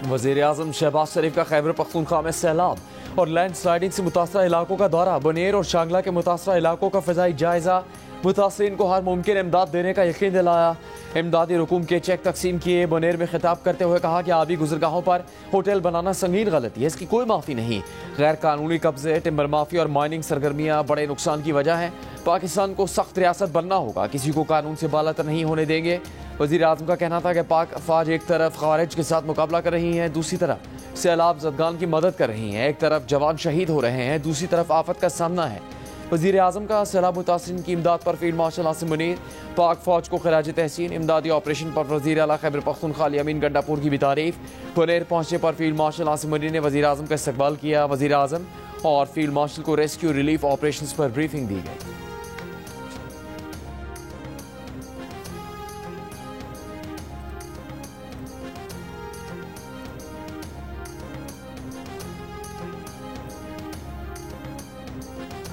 वज़ीर-ए-आज़म शहबाज शरीफ का खैबर पख्तूनख्वा में सैलाब और लैंड स्लाइडिंग से मुतासरा इलाकों का दौरा। बनेर और शांगला के मुतासरा इलाकों का फ़िज़ाई जायजा। मुतासरीन को हर मुमकिन इमदाद देने का यकीन दिलाया। इमदादी रकूम के चेक तकसीम किए। बनेर में खिताब करते हुए कहा कि आबी गुजरगाहों पर होटल बनाना संगीन गलती है, इसकी कोई माफ़ी नहीं। गैर कानूनी कब्जे, टिम्बर माफिया और माइनिंग सरगर्मियाँ बड़े नुकसान की वजह है। पाकिस्तान को सख्त रियासत बनना होगा, किसी को कानून से बालातर नहीं होने देंगे। वज़ीर आज़म का कहना था कि पाक अफवाज एक तरफ ख़वारिज के साथ मुकाबला कर रही हैं, दूसरी तरफ सैलाब ज़दगान की मदद कर रही हैं। एक तरफ जवान शहीद हो रहे हैं, दूसरी तरफ आफत का सामना है। वज़ीर आज़म का सैलाब मुतासरीन की इमदाद पर फील्ड मार्शल आसिम मुनीर, पाक फ़ौज को खिराज तहसीन। इमदादी ऑपरेशन पर वज़ीर आला खैबर पख्तूनख्वा अमीन गंडापुर की भी तारीफ। बनेर पहुंचने पर फील्ड मार्शल आसिम मुनीर ने वज़ीर आज़म का इस्तकबाल किया। वज़ीर आज़म और फील्ड मार्शल को रेस्क्यू रिलीफ ऑपरेशन पर ब्रीफिंग दी गई।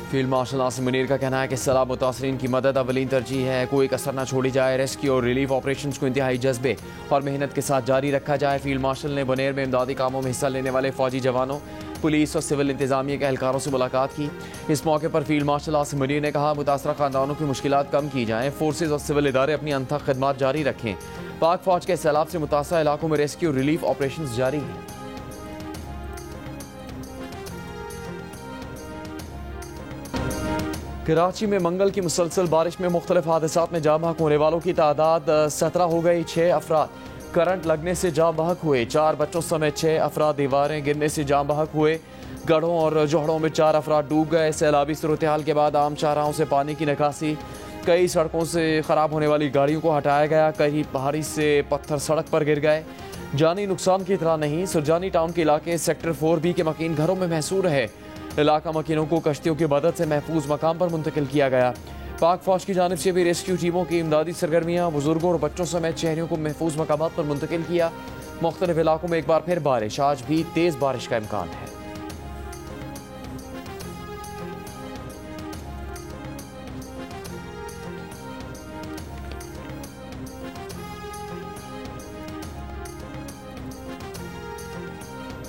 फील्ड मार्शल आसिम मुनीर का कहना है कि सैलाब मुतासरीन की मदद अवलीन तरजीह है, कोई कसर न छोड़ी जाए। रेस्क्यू और रिलीफ ऑपरेशन को इंतहाई जज्बे और मेहनत के साथ जारी रखा जाए। फील्ड मार्शल ने बनेर में इमदादी कामों में हिस्सा लेने वाले फौजी जवानों, पुलिस और सिविल इंतजामिया के एहलकारों से मुलाकात की। इस मौके पर फील्ड मार्शल आसिम मुनीर ने कहा, मुतासरा खानदानों की मुश्किलात कम की जाएँ, फोर्सेज और सिविल इदारे अपनी अनथक खदमात जारी रखें। पाक फौज के सैलाब से मुतासरा इलाकों में रेस्क्यू रिलीफ ऑपरेशन जारी हैं। कराची में मंगल की मुसलसल बारिश में मुख्तलिफ हादसात में जाँ बहक होने वालों की तादाद 17 हो गई। 6 अफराद करंट लगने से जाँ बहक हुए। 4 बच्चों समेत 6 अफराद दीवारें गिरने से जाँ बहक हुए। गढ़ों और जोहड़ों में 4 अफराद डूब गए। सैलाबी सूरत-ए-हाल के बाद आम शाहराहों से पानी की निकासी, कई सड़कों से ख़राब होने वाली गाड़ियों को हटाया गया। कई पहाड़ी से पत्थर सड़क पर गिर गए। जानी नुकसान की इतला नहीं। सुरजानी टाउन के इलाके सेक्टर 4B के मकीन घरों में महसूर है। इलाका मकीनों को कश्तियों की मदद से महफूज मकाम पर मुंतकिल किया गया। पाक फौज की जानिब से भी रेस्क्यू टीमों की इमदादी सरगर्मियाँ बुजुर्गों और बच्चों समेत शहरियों को महफूज मकामात पर मुंतकिल किया। मुख्तलिफ इलाकों में एक बार फिर बारिश, आज भी तेज़ बारिश का इम्कान है।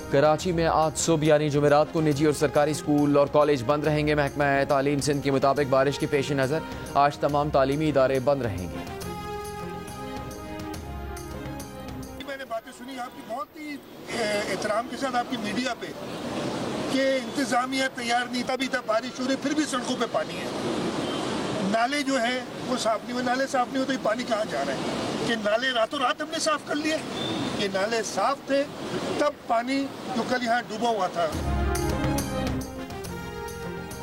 कराची में आज सुबह यानी जुमेरात को निजी और सरकारी स्कूल और कॉलेज बंद रहेंगे। महकमा तालीम सिंध के मुताबिक बारिश के पेश नज़र आज तमाम तालीमी इदारे बंद रहेंगे। मैंने बातें सुनी आपकी बहुत ही एहतराम के साथ आपकी मीडिया पे कि इंतजामिया तैयार नहीं, तभी तक बारिश हो रही फिर भी सड़कों पे पानी है। नाले जो है वो साफ नहीं हुए। नाले साफ नहीं हो तो ये पानी कहाँ जा रहा है? कि नाले रातों रात हमने साफ कर लिए? ये नाले साफ थे तब पानी जो कल यहाँ डूबा हुआ था।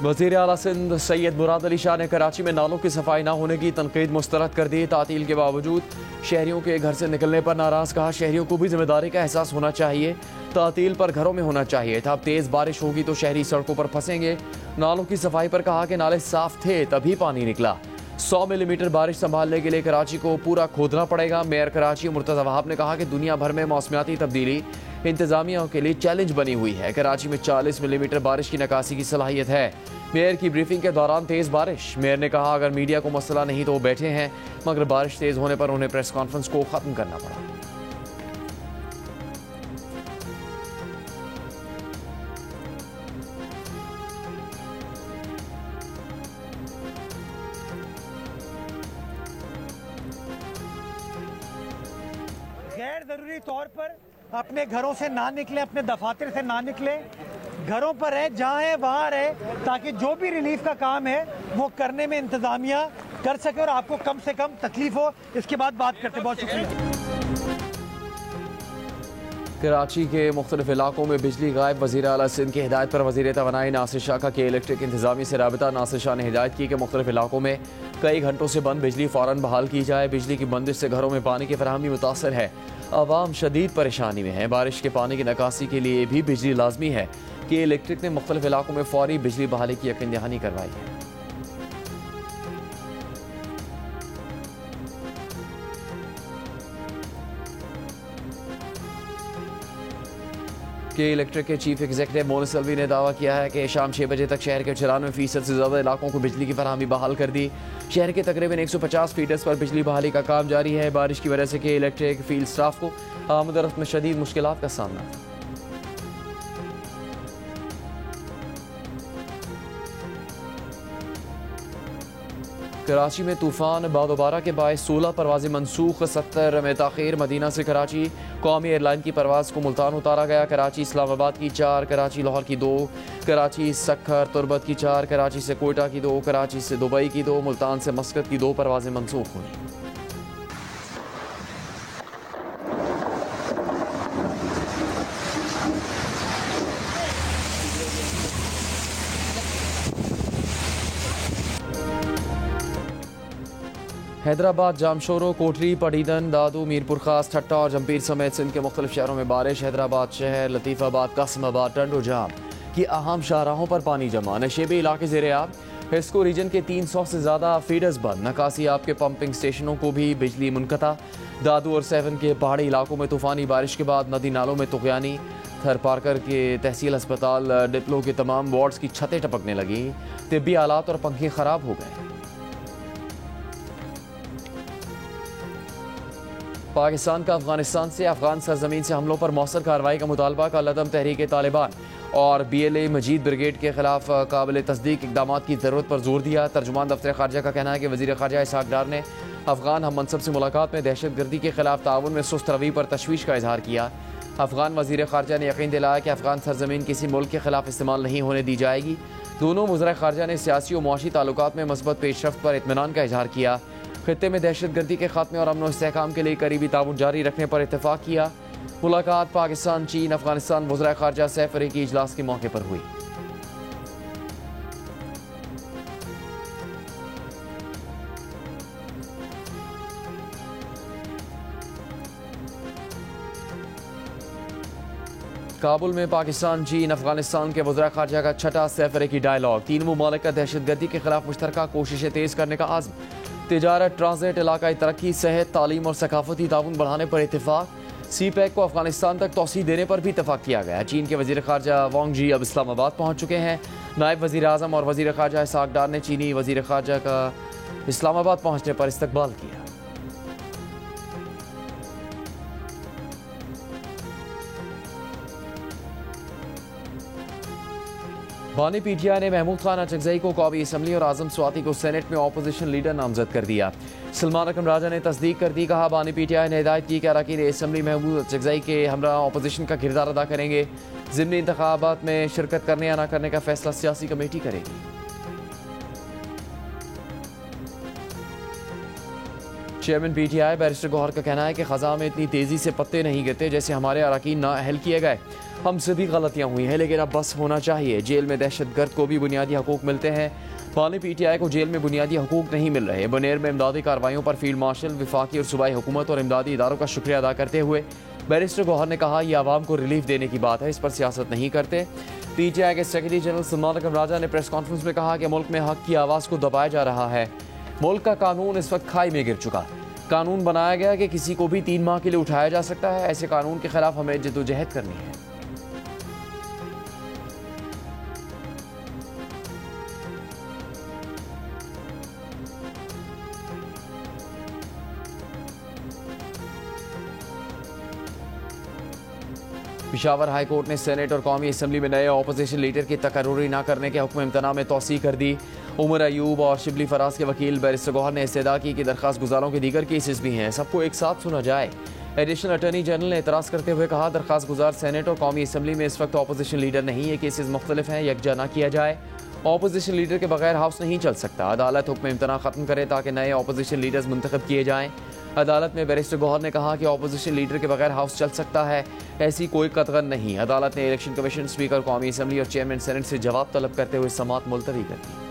वज़ीर आला सिंध सैयद मुराद अली शाह ने कराची में नालों की सफाई न होने की तनकीद मुस्तरद कर दी। तातील के बावजूद शहरियों के घर से निकलने पर नाराज़, कहा शहरियों को भी जिम्मेदारी का एहसास होना चाहिए। तातील पर घरों में होना चाहिए था। अब तेज़ बारिश होगी तो शहरी सड़कों पर फंसेंगे। नालों की सफाई पर कहा कि नाले साफ थे तभी पानी निकला। 100 मिलीमीटर बारिश संभालने के लिए कराची को पूरा खोदना पड़ेगा। मेयर कराची मुर्तज़ा वहाब ने कहा कि दुनिया भर में मौसमियाती तब्दीली इंतजामिया के लिए चैलेंज बनी हुई है। कराची में 40 मिलीमीटर बारिश की निकासी की सलाहियत है। मेयर की ब्रीफिंग के दौरान तेज़ बारिश। मेयर ने कहा अगर मीडिया को मसला नहीं तो वो बैठे हैं, मगर बारिश तेज़ होने पर उन्हें प्रेस कॉन्फ्रेंस को ख़त्म करना पड़ा। गैर ज़रूरी तौर पर अपने घरों से ना निकले, अपने दफातर से ना निकले, घरों पर रहे, जहाँ है वहाँ रहे, ताकि जो भी रिलीफ का काम है वो करने में इंतज़ामिया कर सके और आपको कम से कम तकलीफ हो। इसके बाद बात करते। बहुत शुक्रिया। कराची के मुख्तलिफ इलाकों में बिजली गायब। वज़ीर आला सिंध की हिदायत पर वज़ीर तवानाई नासिर शाह का के इलेक्ट्रिक इंतजामी से राबिता। नासिर शाह ने हिदायत की कि मुख्तलिफ इलाकों में कई घंटों से बंद बिजली फ़ौरन बहाल की जाए। बिजली की बंदिश से घरों में पानी की फराहमी मुतासर है। आवाम शदीद परेशानी में है। बारिश के पानी की निकासी के लिए भी बिजली लाजमी है। के इलेक्ट्रिक ने मुख्तलिफ इलाकों में फौरी बिजली बहाली की यकीन दहानी करवाई है। के इलेक्ट्रिक के चीफ एग्जीक्यूटिव मोनिस सल्वी ने दावा किया है कि शाम 6 बजे तक शहर के 94% से ज़्यादा इलाकों को बिजली की फराहमी बहाल कर दी। शहर के तकरीबन 150 फीडर्स पर बिजली बहाली का काम जारी है। बारिश की वजह से के इलेक्ट्रिक फील्ड स्टाफ को आमद रफ्त में शदीद मुश्किलात का सामना था। कराची में तूफान बादोबारा के बायस 16 परवाजें मनसूख, 70 में ताखीर। मदीना से कराची कौमी एयरलाइन की परवाज़ को मुल्तान उतारा गया। कराची इस्लामाबाद की 4, कराची लाहौर की 2, कराची सक्खर तुरबत की 4, कराची से कोयटा की 2, कराची से दुबई की 2, मुल्तान से मस्कत की 2 परवाजें मनसूख हुई। हैदराबाद, जामशोरो, कोटरी, पडीदन, दादू, मीरपुर खास, ठट्टा और जमपीर समेत सिंध के मुख्तलिफ शहरों में बारिश। हैदराबाद शहर, लतीफ़ाबाद, कासिमाबाद, टंडो जाम की अहम शाहराहों पर पानी जमा। नशेबी इलाके ज़ेरे आब। हिस्को रीजन के 300 से ज़्यादा फीडर्स बंद। नकासी आब के पंपिंग स्टेशनों को भी बिजली मुनक़ता। दादू और सेवन के पहाड़ी इलाकों में तूफ़ानी बारिश के बाद नदी नालों में तुग़यानी। थर पारकर के तहसील अस्पताल डिप्लो के तमाम वार्ड्स की छतें टपकने लगी। तिब्बी आलात और पंखे ख़राब हो गए। पाकिस्तान का अफगानिस्तान से अफगान सरजमीन से हमलों पर मौसर कार्रवाई का मुतालबा का लदम तहरीक तालिबान और BLA मजीद ब्रिगेड के खिलाफ काबिल तस्दीक इक़दाम की ज़रूरत पर जोर दिया। तर्जुमान दफ्तर खारजा का कहना है कि वज़ीर खारजा इसहाक डार ने अफगान हम मनसब से मुलाकात में दहशत गर्दी के खिलाफ ताउन में सुस्त रवि पर तशवीश का इजहार किया। अफगान वज़ीर खारजा ने यकीन दिलाया कि अफगान सरजमीन किसी मुल्क के खिलाफ इस्तेमाल नहीं होने दी जाएगी। दोनों वज़ीर खारजा ने सियासी और मुआशी ताल्लुकात में मस्बत पेशरफ्त पर इत्मीनान का इजहार किया। खित्ते में दहशत गर्दी के खात्मे और अमन और इस्तेहकाम के लिए करीबी ताउन जारी रखने पर इत्तेफाक किया। मुलाकात पाकिस्तान, चीन, अफगानिस्तान वज़ीर खारजा सैफरी की इजलास के मौके पर हुई। काबुल में पाकिस्तान, चीन, अफगानिस्तान के वज़ीर खारजा का छठा सैफरी की डायलॉग। तीन मुमालिक का दहशत गर्दी के खिलाफ मुश्तरका कोशिशें तेज़ करने का आज़म। तिजारत, ट्रांजिट, इलाकाई तरक्की, सेहत, तालीम और सकाफती ताउन बढ़ाने पर इत्तेफाक। CPEC को अफगानिस्तान तक तोसी देने पर भी इत्तेफाक किया गया। चीन के वज़ीर खारजा वांग जी अब इस्लामाबाद पहुँच चुके हैं। नायब वज़ीर आज़म और वज़ीर खारजा इसहाक डार ने चीनी वज़ीर खारजा का इस्लामाबाद पहुँचने पर इस्तकबाल किया। बानी PTI ने महमूद खान अचकजई को कौमी असम्बली और आज़म स्वाति को सेनेट में अपोजिशन लीडर नामजद कर दिया। सलमान अकरम राजा ने तस्दीक कर दी। कहा, बानी PTI ने हिदायत की कि अरकान असम्बली महमूद अचकजई के हमरा अपोजिशन का किरदार अदा करेंगे। ज़िमनी इंतखाबात में शिरकत करने या न करने का फैसला सियासी कमेटी करेगी। चेयरमैन PTI बैरिस्टर गौहर का कहना है कि ख़ज़ा में इतनी तेज़ी से पत्ते नहीं गिरते जैसे हमारे अरकान ना अहल किए गए। हमसे भी गलतियाँ हुई हैं, लेकिन अब बस होना चाहिए। जेल में दहशतगर्द को भी बुनियादी हकूक़ मिलते हैं। बानी PTI को जेल में बुनियादी हकूक़ नहीं मिल रहे। बनेर में इमदादी कार्रवाइयों पर फील्ड मार्शल, विफाकी और सूबाई हुकूमत और इमदादी इदारों का शुक्रिया अदा करते हुए बैरिस्टर गौहर ने कहा, यह आवाम को रिलीफ देने की बात है, इस पर सियासत नहीं करते। PTI के सेक्रेटरी जनरल सलमान अकरम राजा ने प्रेस कॉन्फ्रेंस में कहा कि मुल्क में हक की आवाज़ को दबाया जा रहा है। मुल्क का कानून इस वक्त खाई में गिर चुका। कानून बनाया गया कि किसी को भी 3 माह के लिए उठाया जा सकता है। ऐसे कानून के खिलाफ हमें जद्दोजहद करनी है। पेशावर हाई कोर्ट ने सेनेट और कौमी असम्बली में नए अपोजिशन लीडर की तकर्रुरी न करने के हुक्म इम्तना में तोसी कर दी। उमर अयूब और शिबली फराज के वकील बैरिस्टर गौहर ने इस्तदा की कि दरख्वास्त गुजारों के दीगर केसेस भी हैं, सबको एक साथ सुना जाए। एडिशनल अटॉर्नी जनरल ने एतराज़ करते हुए कहा, दरख्वास्त गुजार सेनेट और कौमी असम्बली में इस वक्त अपोजिशन लीडर नहीं, ये केसेस मुख्तलिफ हैं, यकजा न किया जाए। अपोजिशन लीडर के बगैर हाउस नहीं चल सकता। अदालत हुक्म इम्तना ख़त्म करे ताकि नए अपोजिशन लीडर्स मुंतखब किए जाएँ। अदालत में बैरिस्टर गौहर ने कहा कि अपोजिशन लीडर के बगैर हाउस चल सकता है, ऐसी कोई कतगन नहीं। अदालत ने इलेक्शन कमीशन, स्पीकर कौमी असम्बली और चेयरमैन सेनेट से जवाब तलब करते हुए समाअत मुलतवी कर दी।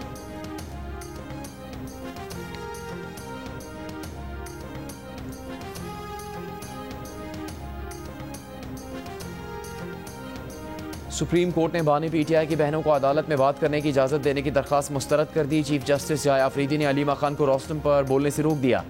सुप्रीम कोर्ट ने बानी PTI की बहनों को अदालत में बात करने की इजाज़त देने की दरख्वास्त मुस्तरद कर दी। चीफ जस्टिस जाय आफरीदी ने अलीमा खान को रोस्टम पर बोलने से रोक दिया।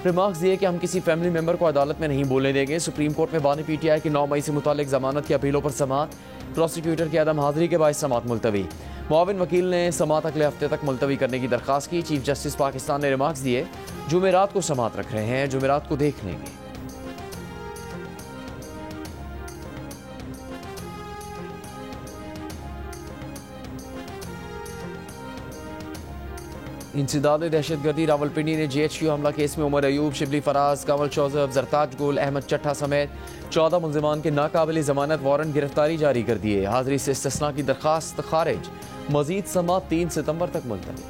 रिमार्क्स दिए कि हम किसी फैमिली मेंबर को अदालत में नहीं बोलने देंगे। सुप्रीम कोर्ट में बानी PTI की 9 मई से मुतालिक जमानत की अपीलों पर समाअत, प्रोसिक्यूटर की अदम हाजिरी के बाद समाअत मुलतवी। मुआविन वकील ने समात अगले हफ्ते तक मुलतवी करने की दरख्वास्त की। चीफ जस्टिस पाकिस्तान ने रिमार्क्स दिए, जुमेरात को समात रख रहे हैं, जुमेरात को देख लेंगे। इंसदाद दहशतगर्दी रावलपिंडी ने GHQ हमला केस में उमर अयूब, शिबली फराज, कंवल चौजफ, जरताज गुल, अहमद चट्टा समेत 14 मुल्जिमान के नाकाबिल जमानत वारंट गिरफ्तारी जारी कर दिए। हाजिरी से इस्तिस्ना की दरखास्त खारिज। मजीद समात 3 सितंबर तक मुलतवी।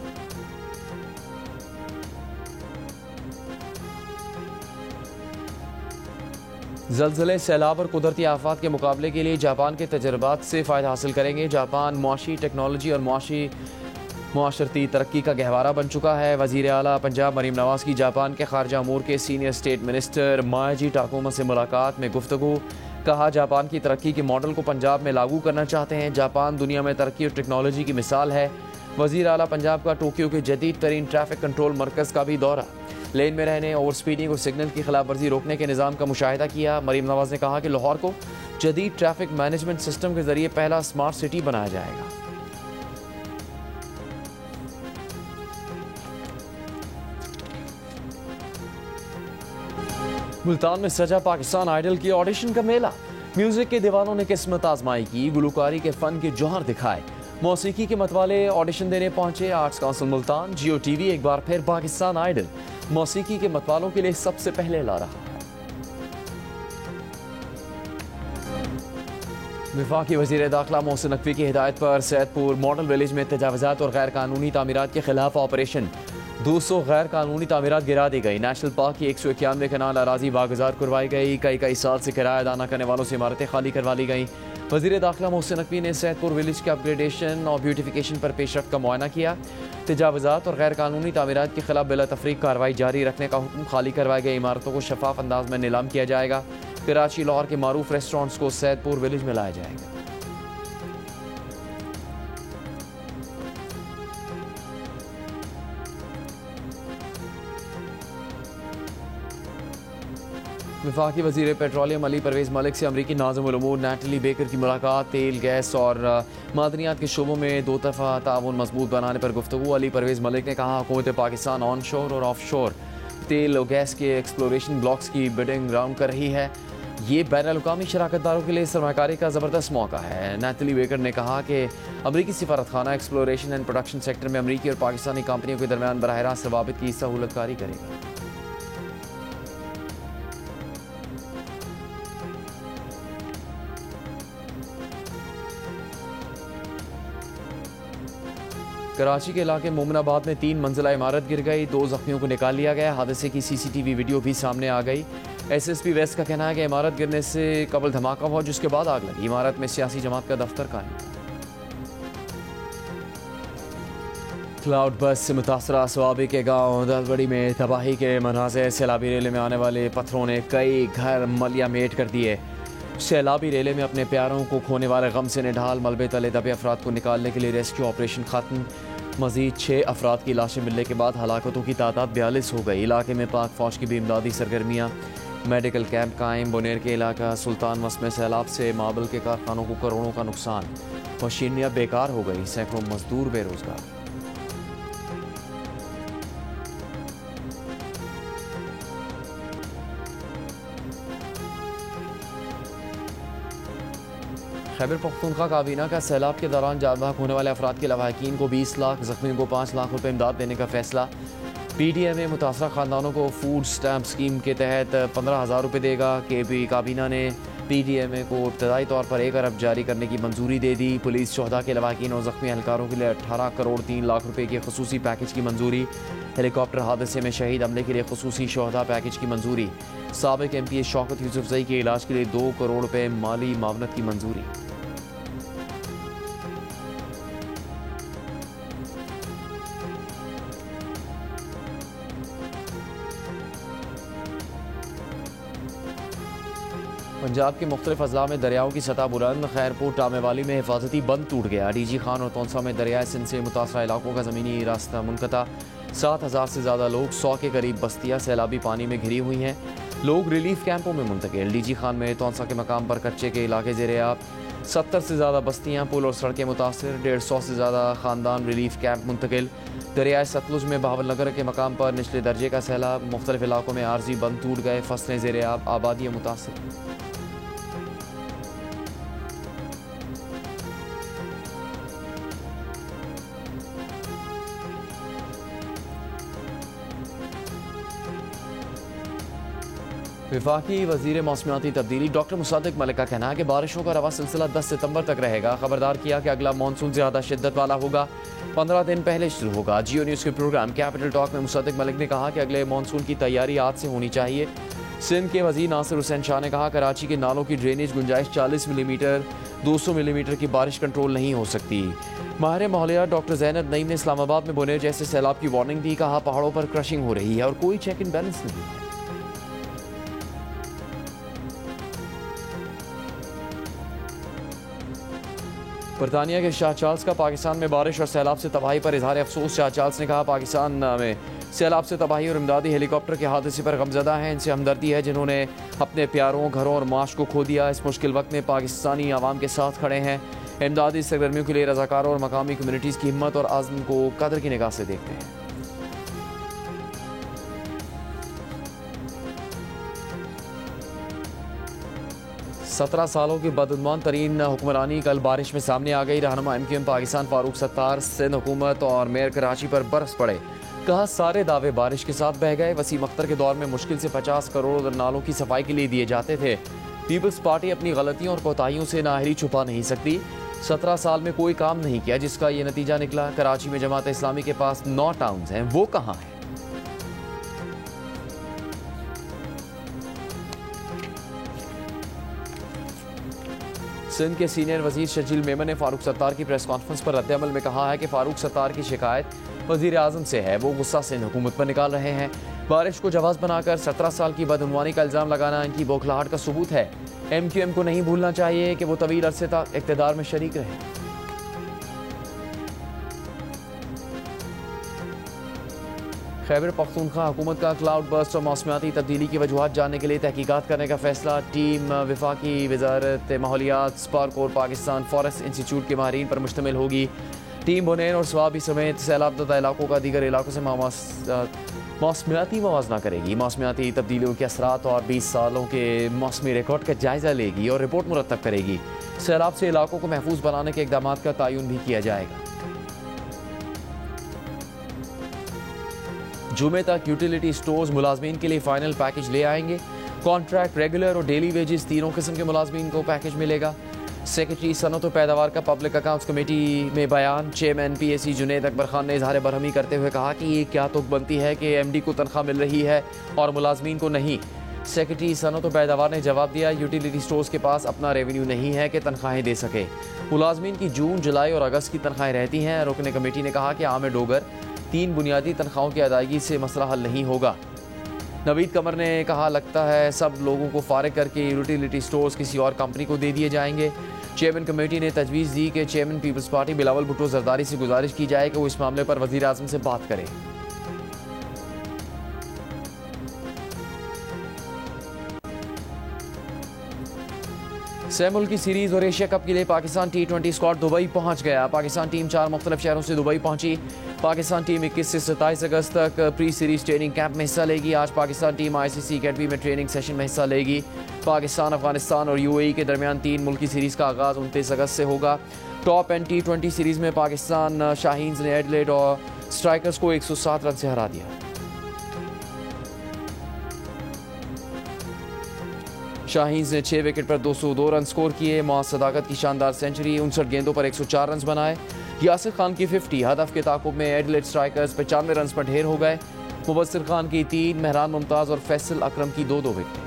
जल्जले, सैलाब और कुदरती आफात के मुकाबले के लिए जापान के तजर्बात से फ़ायदा हासिल करेंगे। जापान मुआशी टेक्नोलॉजी और मुआशरती तरक्की का गहवारा बन चुका है। वज़ीर आला पंजाब मरीम नवाज की जापान के खारजा अमूर के सीनियर स्टेट मिनिस्टर मायाजी टाकुमा से मुलाकात में गुफ्तगू। कहा, जापान की तरक्की के मॉडल को पंजाब में लागू करना चाहते हैं। जापान दुनिया में तरक्की और टेक्नोलॉजी की मिसाल है। वज़ीर आला पंजाब का टोक्यो के जदीद तरीन ट्रैफिक कंट्रोल मरकज़ का भी दौरा। लेन में रहने, ओवर स्पीडिंग और सिग्नल की खिलाफ वर्जी रोकने के निज़ाम का मुशाहिदा किया। मरीम नवाज ने कहा कि लाहौर को जदीद ट्रैफिक मैनेजमेंट सिस्टम के जरिए पहला स्मार्ट सिटी बनाया जाएगा। मुल्तान में सजा पाकिस्तान आइडल की ऑडिशन का मेला। म्यूजिक के दीवानों ने किस्मत आजमाई की, गुलकारी के फन के जौहर दिखाए। मौसीकी के मतवाले ऑडिशन देने पहुंचे। आर्ट्स काउंसिल मुल्तान, जियो टीवी एक बार फिर पाकिस्तान आइडल मौसीकी के मतवालों के लिए सबसे पहले ला रहा है। वफाकी वज़ीर दाखिला मोहसिन नकवी की हिदायत पर सैदपुर मॉडल विलेज में तजावुज़ात और गैर कानूनी तामीरात के खिलाफ ऑपरेशन। 200 गैर कानूनी तामीरात गिरा दी गई। नेशनल पार्क की 191 कनाल अराजी वागुजार करवाई गई। कई साल से किराया अदा न करने वालों से इमारतें खाली करवा ली गई। वज़ीर दाखिला मोहसिन नकवी ने सैदपुर विलेज के अपग्रेडेशन और ब्यूटिफिकेशन पर पेशरफ्त का मुआयना किया। तजावुज़ात और गैर कानूनी तामीरात के खिलाफ बिला तफरीक कार्रवाई जारी रखने का हुक्म। खाली करवाई गई इमारतों को शफाफ अंदाज में नीलाम किया जाएगा। कराची लाहौर के मारूफ रेस्टोरेंट्स को सैदपुर विलेज में लाया जाएगा। वफाकी वज़ीर पेट्रोलियम अली परवेज़ मलिक से अमरीकी नाज़िमुल उमूर नैटली बेकर की मुलाकात। तेल, गैस और मादनियात के शोबों में दो तरफ़ा ताउन मजबूत बनाने पर गुफ्तगू। अली परवेज़ मलिक ने कहा, हुकूमत पाकिस्तान ऑन शोर और ऑफ शोर तेल और गैस के एक्सप्लोरेशन ब्लॉक्स की बिडिंग राउंड कर रही है। ये बैनुल-अक़वामी शराकतदारों के लिए सरमाकारी का ज़बरदस्त मौका है। नैटली बेकर ने कहा कि अमरीकी सिफारत खाना एक्सप्लोरेशन एंड प्रोडक्शन सेक्टर में अमरीकी और पाकिस्तानी कंपनियों के दरमियान बराह रास्त रवाबित की सहूलतकारी करेगा। कराची के इलाके मोमिनाबाद में 3 मंजिला इमारत गिर गई। 2 जख्मियों को निकाल लिया गया। हादसे की CCTV वीडियो भी सामने आ गई। SSP वेस्ट का कहना है कि इमारत गिरने से कबल धमाका हुआ, जिसके बाद आग लगी। इमारत में सियासी जमात का दफ्तर कायम था। क्लाउड बस से मुतासरा स्वाबी के गांव दलबड़ी में तबाही के मनाज़िर। सैलाबी रेले में आने वाले पत्थरों ने कई घर मलिया मेट कर दिए। सैलाबी रेले में अपने प्यारों को खोने वाले गम से निढाल मलबे तले दबे अफराद को निकालने के लिए रेस्क्यू ऑपरेशन खत्म। मजीद 6 अफराद की लाशें मिलने के बाद हलाकतों की तादाद 42 हो गई। इलाके में पाक फौज की भी इमदादी सरगर्मियाँ। मेडिकल कैंप कायम। बुनेर के इलाका सुल्तान वस में सैलाब से मार्बल के कारखानों को करोड़ों का नुकसान। मशीनियाँ बेकार हो गई, सैकड़ों मजदूर बेरोजगार। खैबर पख्तूनख्वा काबीना का सैलाब के दौरान जान बहक होने वाले अफराद के लवाहिकीन को 20 लाख, जख्मियों को 5 लाख रुपये इमदाद देने का फैसला। PDMA मुतासरा खानदानों को फूड स्टैम्प स्कीम के तहत 15,000 रुपये देगा। काबीना ने PDMA को इब्तदाई तौर पर 1 अरब जारी करने की मंजूरी दे दी। पुलिस शोहदा के लवाहिकीन और जख्मी एहलकारों के लिए 18 करोड़ 3 लाख रुपये के खसूसी पैकेज की मंजूरी। हेलीकॉप्टर हादसे में शहीद अमले के लिए खसूसी शोहदा पैकेज की मंजूरी। साबिक MPA शौकत यूसुफजई के इलाज के लिए 2 करोड़ रुपये माली मावनत की मंजूरी। पंजाब के मुख्तलिफ अजला में दरियाओं की सतह बुलंद। खैरपुर टामेवाली में हिफाजती बंद टूट गया। DG खान और तौंसा में दरियाए सिंध से मुतासरा इलाकों का ज़मीनी रास्ता मुनक़ता। 7,000 से ज़्यादा लोग, 100 के करीब बस्तियाँ सैलाबी पानी में घिरी हुई हैं। लोग रिलीफ कैंपों में मुंतकिल। DG खान में तौंसा के मकाम पर कच्चे के इलाके ज़ेरे-आब। 70 से ज़्यादा बस्तियाँ, पुल और सड़कें मुतासर, 150 से ज़्यादा ख़ानदान रिलीफ कैंप मुंतकिल। दरियाए सतलुज में बहावलनगर के मकाम पर निचले दर्जे का सैलाब, मुख्तलिफ इलाकों में आर्जी बंद टूट गए, फसलें ज़ेर आबादी मुतासर। वफाकी वज़ीर मौसमियाती तब्दीली डॉक्टर मुसद्दिक मलिक का कहना है कि बारिशों का रवा सिलसिला 10 सितंबर तक रहेगा। खबरदार किया कि अगला मानसून ज़्यादा शिद्दत वाला होगा, 15 दिन पहले शुरू होगा। जियो न्यूज़ के प्रोग्राम कैपिटल टॉक में मुसद्दिक मलिक ने कहा कि अगले मानसून की तैयारी आज से होनी चाहिए। सिंध के वज़ीर नासिर हुसैन शाह ने कहा कराची के नालों की ड्रेनेज गुंजाइश 40 मिलीमीटर 200 मिलीमीटर की बारिश कंट्रोल नहीं हो सकती। माहिर माहौलियात डॉक्टर ज़ैनब नईम ने इस्लामाबाद में बुनेर जैसे सैलाब की वार्निंग दी। कहा पहाड़ों पर क्रशिंग हो रही है और कोई चेक एंड बैलेंस नहीं है। बरतानिया के शाह चार्ल्स का पाकिस्तान में बारिश और सैलाब से तबाही पर इजहार अफसोस। शाह चार्ल्स ने कहा पाकिस्तान में सैलाब से तबाही और इमदादी हेलीकॉप्टर के हादसे पर गमजदा है। इनसे हमदर्दी है जिन्होंने अपने प्यारों, घरों और माश को खो दिया। इस मुश्किल वक्त में पाकिस्तानी आवाम के साथ खड़े हैं। इमदादी सरगर्मियों के लिए रज़ाकारों और मकामी कम्युनिटीज़ की हिम्मत और आज़म को कदर की निगाह से देखते हैं। सत्रह सालों की बदउन्वान तरीन हुक्मरानी कल बारिश में सामने आ गई। रहनुमा MQM पाकिस्तान फारूक सत्तार सिंध हुकूमत और मेयर कराची पर बरस पड़े। कहा सारे दावे बारिश के साथ बह गए। वसीम अख्तर के दौर में मुश्किल से 50 करोड़ नालों की सफाई के लिए दिए जाते थे। पीपल्स पार्टी अपनी गलतियों और कोताहियों से नाहरी छुपा नहीं सकती। 17 साल में कोई काम नहीं किया जिसका ये नतीजा निकला। कराची में जमात इस्लामी के पास 9 टाउन्स हैं, वो कहाँ हैं? सिंध के सीनियर वजीर शजील मेमन ने फारूक सत्तार की प्रेस कॉन्फ्रेंस पर रद्द-ए-अमल में कहा है कि फारूक सत्तार की शिकायत वजीर आजम से है। वो गुस्सा सिंध हुकूमत पर निकाल रहे हैं। बारिश को जवाब बनाकर 17 साल की बदउनवानी का इल्ज़ाम लगाना इनकी बौखलाहट का सबूत है। MQM को नहीं भूलना चाहिए कि वो तवील अरसे तक इक़्तिदार में शरीक रहे। खैबर पख्तूनख्वा हुकूमत का क्लाउड बर्स्ट और मौसमियाती तब्दीली की वजूहात जानने के लिए तहकीकात करने का फैसला। टीम वफाकी वजारत माहौलियात, स्पार्क और पाकिस्तान फॉरेस्ट इंस्टीट्यूट के माहिरीन पर मुश्तमिल होगी। टीम बुनेर और स्वाबी समेत सैलाबज़दा इलाकों का दीगर इलाकों से मौसमियाती मवाजना करेगी। मौसमियाती तब्दीलियों के असरात और 20 सालों के मौसमी रिकॉर्ड का जायज़ा लेगी और रिपोर्ट मुरतब करेगी। सैलाब से इलाकों को महफूज बनाने के इक़दामात का तयन भी किया जाएगा। जुमे तक यूटिलिटी स्टोर्स मुलाजमीन के लिए फाइनल पैकेज ले आएंगे। कॉन्ट्रैक्ट, रेगुलर और डेली वेजेस तीनों किस्म के मुलाजमीन को पैकेज मिलेगा। सेक्रेटरी सनत और पैदावार का पब्लिक अकाउंट्स कमेटी में बयान। चेयरमैन PAC जुनैद अकबर खान ने इजहार बरहमी करते हुए कहा कि ये क्या तुक बनती है कि MD को तनख्वाह मिल रही है और मुलाजमीन को नहीं। सेक्रेटरी सनत और पैदावार ने जवाब दिया यूटिलिटी स्टोर्स के पास अपना रेवेन्यू नहीं है कि तनख्वाहें दे सके। मुलाजमीन की जून, जुलाई और अगस्त की तनख्वाहें रहती हैं। रुकन कमेटी ने कहा कि आम डोगर 3 बुनियादी तनख्वाहों की अदायगी से मसला हल नहीं होगा। नवीद कमर ने कहा लगता है सब लोगों को फारिग करके यूटिलिटी स्टोर्स किसी और कंपनी को दे दिए जाएंगे। चेयरमैन कमेटी ने तजवीज़ दी कि चेयरमैन पीपल्स पार्टी बिलावल भुट्टो जरदारी से गुजारिश की जाए कि वो इस मामले पर वज़ीर आज़म से बात करें। सैमुल की सीरीज और एशिया कप के लिए पाकिस्तान T20 स्क्वाड दुबई पहुंच गया। पाकिस्तान टीम 4 मुख्तलिफ शहरों से दुबई पहुंची। पाकिस्तान टीम 21 से 27 अगस्त तक प्री सीरीज ट्रेनिंग कैंप में हिस्सा लेगी। आज पाकिस्तान टीम ICC अकेडमी में ट्रेनिंग सेशन में हिस्सा लेगी। पाकिस्तान, अफगानिस्तान और UAE के दरमियान 3 मुल्की सीरीज का आगाज़ 29 अगस्त से होगा। टॉप एंड T20 सीरीज में पाकिस्तान शाहीन्स ने एडिलेड और स्ट्राइकर्स को 107 रन से हरा दिया। शाहीन्स ने 6 विकेट पर 202 रन स्कोर किए। मुआज़ सदाकत की शानदार सेंचुरी, 59 गेंदों पर 104 रन बनाए। यासिर खान की 50 हदफ के ताकुब में एडिलेड स्ट्राइकर्स 95 रन पर ढेर हो गए। मुबस्सिर खान की 3, मेहरान मुमताज़ और फैसल अकरम की 2-2 विकेट।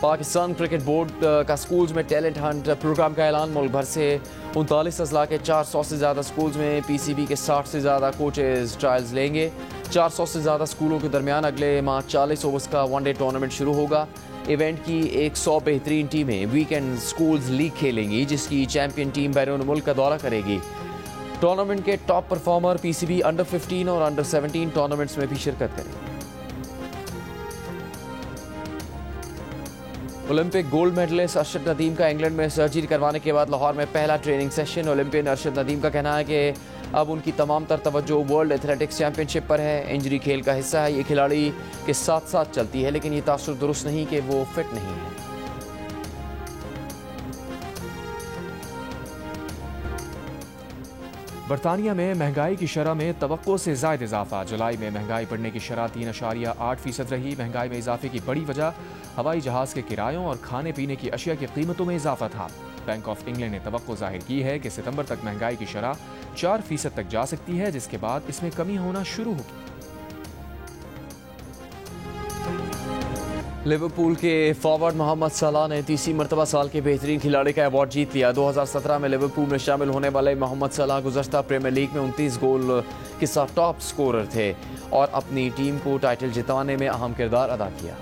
पाकिस्तान क्रिकेट बोर्ड का स्कूल्स में टैलेंट हंट प्रोग्राम का ऐलान। मुल्क भर से 39 अजला के 400 से ज़्यादा स्कूल्स में PCB के 60 से ज़्यादा कोचेज ट्रायल्स लेंगे। 400 से ज़्यादा स्कूलों के दरमियान अगले माह 40 ओवर्स का वनडे टूर्नामेंट शुरू होगा। इवेंट की 100 बेहतरीन टीमें वीकेंड स्कूल्स लीग खेलेंगी, जिसकी चैंपियन टीम बैरून मुल्क का दौरा करेगी। टूर्नामेंट के टॉप परफॉर्मर PCB अंडर 15 और अंडर 17 टूर्नामेंट्स में भी शिरकत करेंगे। Olympic gold medallist Arshad Nadeem का इंग्लैंड में सर्जरी करवाने के बाद लाहौर में पहला training session. Olympian Arshad Nadeem का कहना है कि अब उनकी तमाम तर तवज्जो वर्ल्ड एथलेटिक्स चैंपियनशिप पर है। इंजरी खेल का हिस्सा है, ये खिलाड़ी के साथ साथ चलती है, लेकिन ये तासुर दुरुस्त नहीं कि वो फिट नहीं है। बरतानिया में महंगाई की शरह में तवक्को से ज़ायद इजाफा। जुलाई में महंगाई बढ़ने की शरह 3.8% रही। महंगाई में इजाफे की बड़ी वजह हवाई जहाज़ के किरायों और खाने पीने की अशिया की कीमतों में इजाफा था। बैंक ऑफ इंग्लैंड ने तवक्को जाहिर की है कि सितंबर तक महंगाई की शरह 4% तक जा सकती है, जिसके बाद इसमें कमी होना शुरू होगी। लिवरपूल के फॉरवर्ड मोहम्मद सलाह ने तीसरी मरतबा साल के बेहतरीन खिलाड़ी का अवार्ड जीत लिया। 2017 में लिवरपूल में शामिल होने वाले मोहम्मद सलाह गुज़श्ता प्रीमियर लीग में 29 गोल के साथ टॉप स्कोरर थे और अपनी टीम को टाइटल जितवाने में अहम किरदार अदा किया।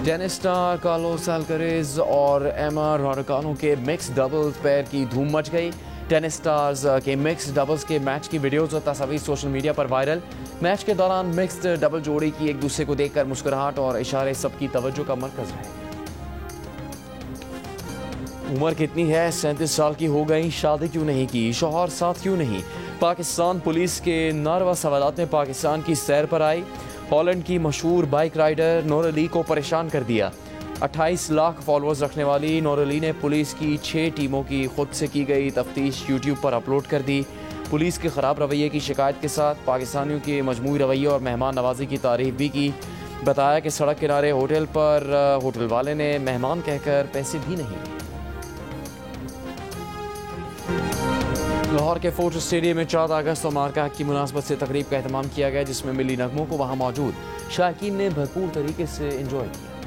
टेनिस स्टार कार्लोस अल्कारेज और एमा राडुकानु के मिक्स डबल्स पैर की धूम मच गई। टेनिस स्टार्स के मिक्स डबल्स के मैच की वीडियोज और तस्वीर सोशल मीडिया पर वायरल। मैच के दौरान मिक्स्ड डबल जोड़ी की एक दूसरे को देखकर मुस्कुराहट और इशारे सबकी तवज्जो का मरकज रहे। उम्र कितनी है? 37 साल की हो गई, शादी क्यों नहीं की, शौहर साथ क्यों नहीं? पाकिस्तान पुलिस के नारवा सवालात में पाकिस्तान की सैर पर आई। हॉलैंड की मशहूर बाइक राइडर नूर अली को परेशान कर दिया। 28 लाख फॉलोअर्स रखने वाली नूर अली ने पुलिस की 6 टीमों की खुद से की गई तफ्तीश यूट्यूब पर अपलोड कर दी। पुलिस के ख़राब रवैये की शिकायत के साथ पाकिस्तानियों के मजमूई रवैये और मेहमान नवाजी की तारीफ भी की। बताया कि सड़क किनारे होटल पर होटल वाले ने मेहमान कहकर पैसे भी नहीं लिए। लाहौर के फोर्ट स्टेडियम में 14 अगस्त और मार्का हक की मुनासबत से तकरीब का एहतमाम किया गया, जिसमें मिली नगमों को वहाँ मौजूद शायकीन ने भरपूर तरीके से एंजॉय किया।